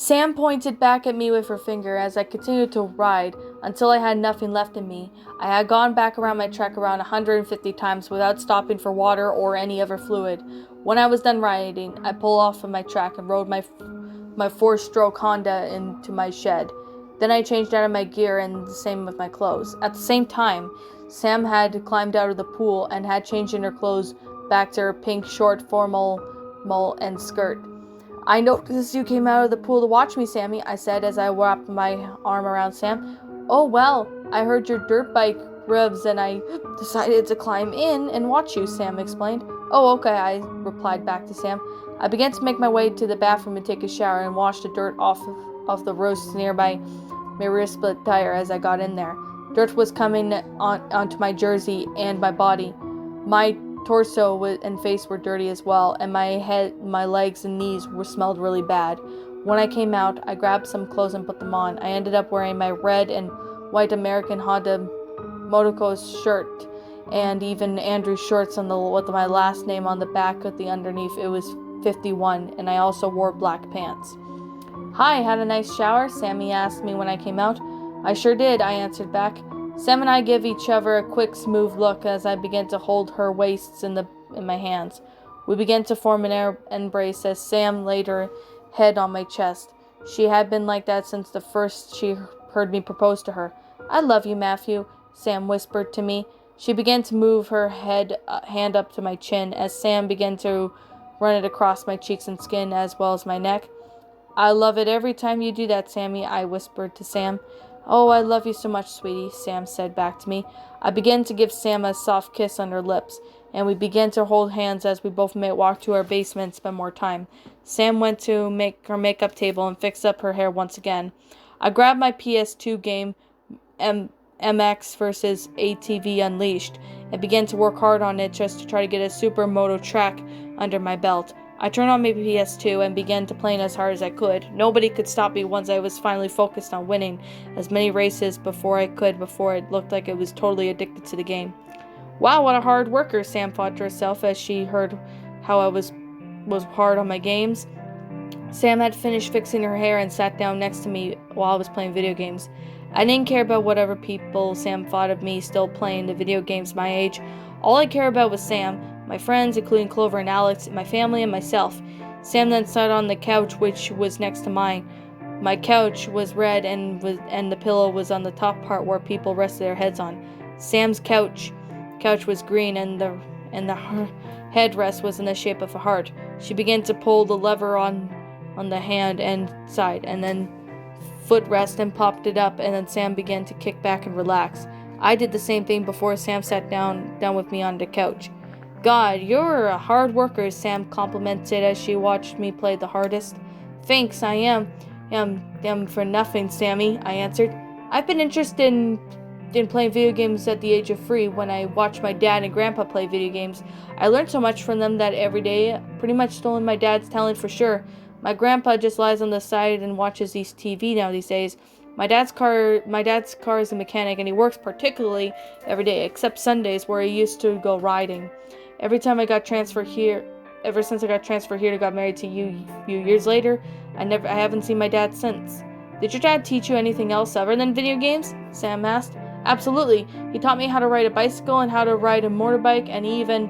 Sam pointed back at me with her finger as I continued to ride until I had nothing left in me. I had gone back around my track around 150 times without stopping for water or any other fluid. When I was done riding, I pulled off of my track and rode my four-stroke Honda into my shed. Then I changed out of my gear and the same with my clothes. At the same time, Sam had climbed out of the pool and had changed in her clothes back to her pink short formal and skirt. "I noticed you came out of the pool to watch me, Sammy," I said as I wrapped my arm around Sam. "Oh, well, I heard your dirt bike revs and I decided to climb in and watch you," Sam explained. "Oh, okay," I replied back to Sam. I began to make my way to the bathroom and take a shower and wash the dirt off of the roasts nearby my rear split tire as I got in there. Dirt was coming onto my jersey and my body. My torso and face were dirty as well, and my head, my legs and knees smelled really bad. When I came out, I grabbed some clothes and put them on. I ended up wearing my red and white American Honda Motoco shirt and even Andrew's shorts with my last name on the back with the underneath. It was 51, and I also wore black pants. "Hi, had a nice shower?" Sammy asked me when I came out. "I sure did," I answered back. Sam and I gave each other a quick, smooth look as I began to hold her waists in my hands. We began to form an embrace as Sam laid her head on my chest. She had been like that since the first she heard me propose to her. "I love you, Matthew," Sam whispered to me. She began to move her hand up to my chin as Sam began to run it across my cheeks and skin as well as my neck. "I love it every time you do that, Sammy," I whispered to Sam. "Oh, I love you so much, sweetie," Sam said back to me. I began to give Sam a soft kiss on her lips, and we began to hold hands as we both walked to our basement and spend more time. Sam went to make her makeup table and fixed up her hair once again. I grabbed my PS2 game, MX vs. ATV Unleashed, and began to work hard on it just to try to get a supermoto track under my belt. I turned on my PS2 and began to play as hard as I could. Nobody could stop me once I was finally focused on winning as many races before it looked like I was totally addicted to the game. "Wow, what a hard worker," Sam thought to herself as she heard how I was hard on my games. Sam had finished fixing her hair and sat down next to me while I was playing video games. I didn't care about whatever people Sam thought of me still playing the video games my age. All I cared about was Sam, my friends, including Clover and Alex, my family, and myself. Sam then sat on the couch, which was next to mine. My couch was red, and the pillow was on the top part where people rested their heads on. Sam's couch was green, and the headrest was in the shape of a heart. She began to pull the lever on the hand and side, and then footrest, and popped it up, and then Sam began to kick back and relax. I did the same thing before Sam sat down with me on the couch. "God, you're a hard worker," Sam complimented as she watched me play the hardest. "Thanks, I am for nothing, Sammy," I answered. "I've been interested in playing video games at the age of 3 when I watched my dad and grandpa play video games. I learned so much from them that every day, pretty much stolen my dad's talent for sure. My grandpa just lies on the side and watches these TV now these days. My dad's car is a mechanic, and he works particularly every day, except Sundays where he used to go riding. Ever since I got transferred here to got married to you a few years later, I haven't seen my dad since." "Did your dad teach you anything else other than video games?" Sam asked. "Absolutely. He taught me how to ride a bicycle and how to ride a motorbike, and he even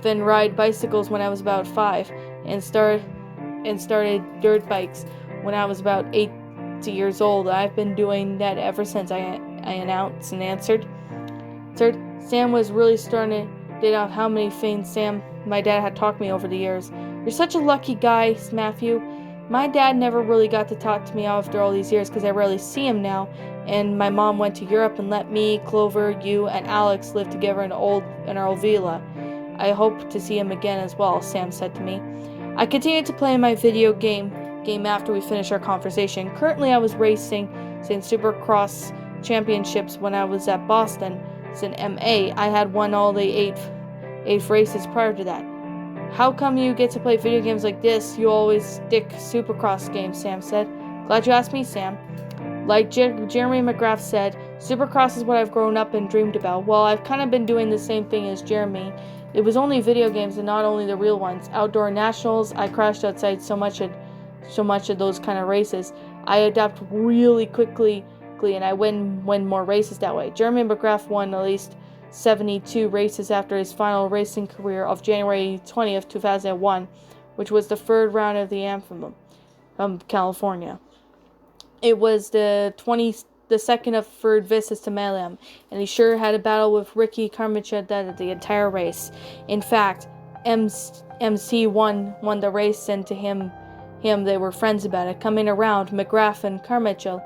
ride bicycles when I was about 5, and started dirt bikes when I was about 8 years old. I've been doing that ever since," I announced and answered. Sam was really starting to date out how many things my dad had taught me over the years. "You're such a lucky guy, Matthew. My dad never really got to talk to me after all these years because I rarely see him now, and my mom went to Europe and let me, Clover, you, and Alex live together in our old villa. I hope to see him again as well," Sam said to me. I continued to play my video game after we finished our conversation. Currently, I was racing in Supercross championships when I was at Boston. It's an MA. I had won all the eight races prior to that. "How come you get to play video games like this? You always stick Supercross games," Sam said. "Glad you asked me, Sam. Like Jeremy McGrath said, Supercross is what I've grown up and dreamed about. Well, I've kind of been doing the same thing as Jeremy. It was only video games and not only the real ones. Outdoor nationals, I crashed outside so much so much of those kind of races. I adapt really quickly, and I win more races that way. Jeremy McGrath won at least 72 races after his final racing career of January 20th, 2001, which was the third round of the Anthem from California. It was the second of third visits to Malam, and he sure had a battle with Ricky Carmichael the entire race. In fact, MC won the race, and to him they were friends about it. Coming around, McGrath and Carmichael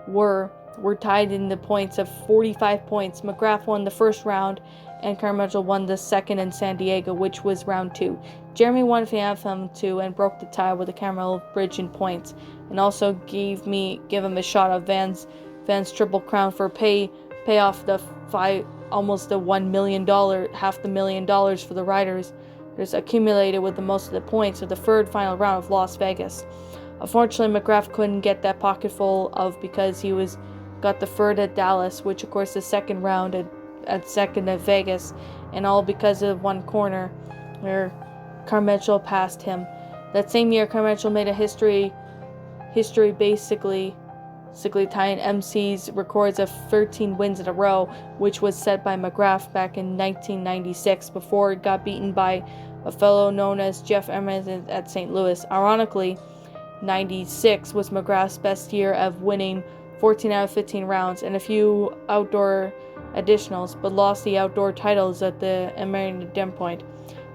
were tied in the points of 45 points. McGrath won the first round, and Carmichael won the second in San Diego, which was round 2. Jeremy won the Anthem 2 and broke the tie with the Caramel Bridge in points, and also give him a shot of Van's Triple Crown for pay off the almost the $1 million, $500,000 for the riders. There's accumulated with the most of the points of the third final round of Las Vegas. Unfortunately, McGrath couldn't get that pocketful because he got the third at Dallas, which of course the second round at second at Vegas, and all because of one corner where Carmichael passed him. That same year, Carmichael made a history basically tying MC's records of 13 wins in a row, which was set by McGrath back in 1996 before it got beaten by a fellow known as Jeff Emmett at St. Louis. Ironically, 96 was McGrath's best year of winning 14 out of 15 rounds and a few outdoor additionals, but lost the outdoor titles at the American Point.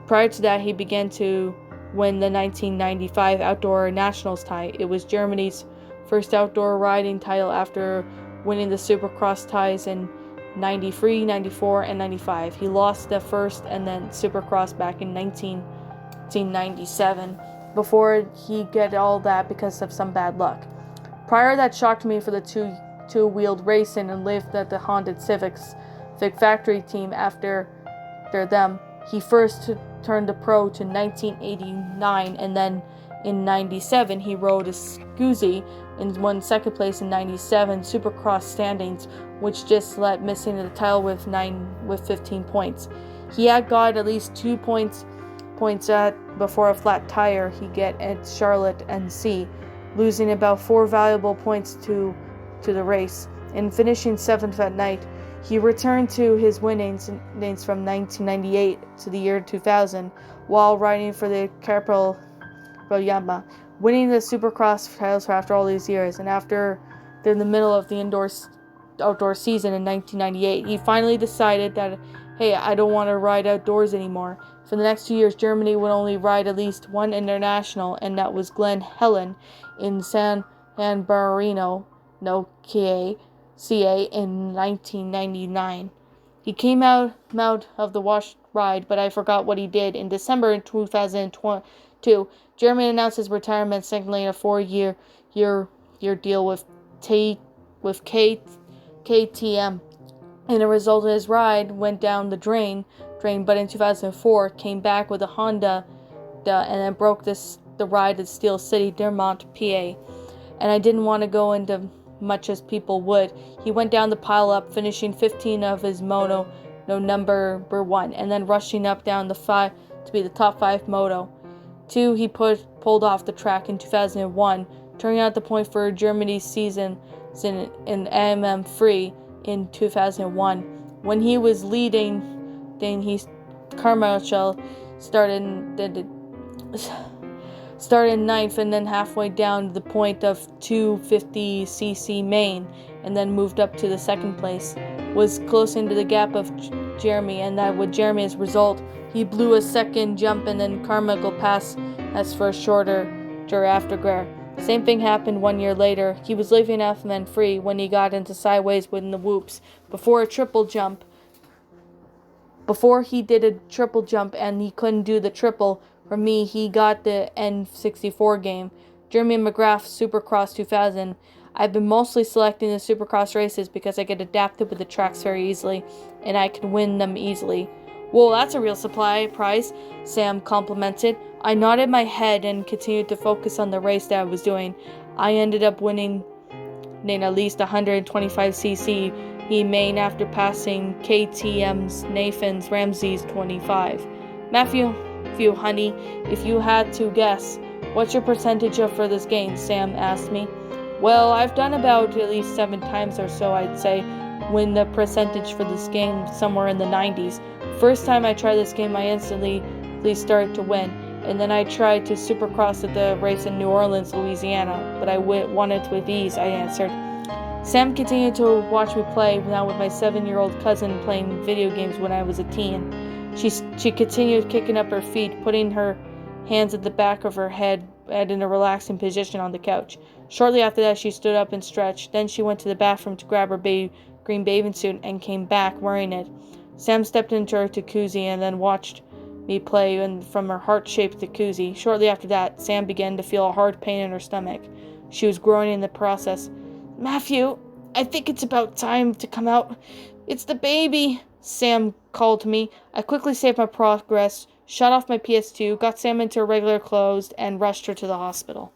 Prior to that, he began to win the 1995 Outdoor Nationals tie. It was Germany's first outdoor riding title after winning the Supercross ties in 93, 94, and 95. He lost the first and then Supercross back in 1997 before he get all that because of some bad luck. Prior, that shocked me for the two-wheeled racing and lived at the Honda Civic factory team after them. He first turned to pro to 1989, and then in 97 he rode a Scusi and won second place in 97 Supercross standings, which just let missing the title with 15 points. He had got at least 2 points before a flat tire he get at Charlotte NC, losing about 4 valuable points to the race. And finishing 7th at night, he returned to his winnings from 1998 to the year 2000 while riding for the Capital Yama, winning the Supercross titles after all these years. And after in the middle of the outdoor season in 1998, he finally decided that, hey, I don't want to ride outdoors anymore. For the next 2 years, Germany would only ride at least one international, and that was Glen Helen in San Barino, CA in 1999. He came out of the wash ride, but I forgot what he did. In December 2002, Jeremy announced his retirement, signaling a 4-year deal with KTM. And the result of his ride went down the drain, but in 2004 came back with a Honda and then broke the ride at Steel City, Dermont, PA. And I didn't want to go into much as people would. He went down the pile up, finishing 15 of his moto, number 1, and then rushing up down the 5 to be the top 5 moto. 2, he pulled off the track in 2001, turning out the point for Germany's season in MM3 in 2001. When he was leading, then Carmichael started 9th and then halfway down the point of 250cc main, and then moved up to the second place. Was close into the gap of Jeremy, and that with Jeremy's result, he blew a second jump, and then Carmichael passed as for a shorter aftergare. Same thing happened 1 year later. He was leaving FM3 when he got into sideways within the whoops before he did a triple jump, and he couldn't do the triple. For me, he got the N64 game. Jeremy McGrath Supercross 2000. I've been mostly selecting the Supercross races because I get adapted with the tracks very easily, and I can win them easily. Well, that's a real prize, Sam complimented. I nodded my head and continued to focus on the race that I was doing. I ended up winning at least 125cc main after passing KTM's Nathan's Ramsey's 25. Matthew, honey, if you had to guess, "What's your percentage for this game?" Sam asked me. "Well, I've done about at least 7 times or so, I'd say. Win the percentage for this game somewhere in the 90s. First time I tried this game, I instantly started to win. And then I tried to supercross at the race in New Orleans, Louisiana, but I won it with ease," I answered. Sam continued to watch me play, now with my 7-year-old cousin playing video games when I was a teen. She continued kicking up her feet, putting her hands at the back of her head and in a relaxing position on the couch. Shortly after that, she stood up and stretched. Then she went to the bathroom to grab her green bathing suit and came back wearing it. Sam stepped into her jacuzzi and then watched me play from her heart-shaped jacuzzi. Shortly after that, Sam began to feel a hard pain in her stomach. She was groaning in the process. "Matthew, I think it's about time to come out. It's the baby," Sam called to me. I quickly saved my progress, shut off my PS2, got Sam into her regular clothes, and rushed her to the hospital.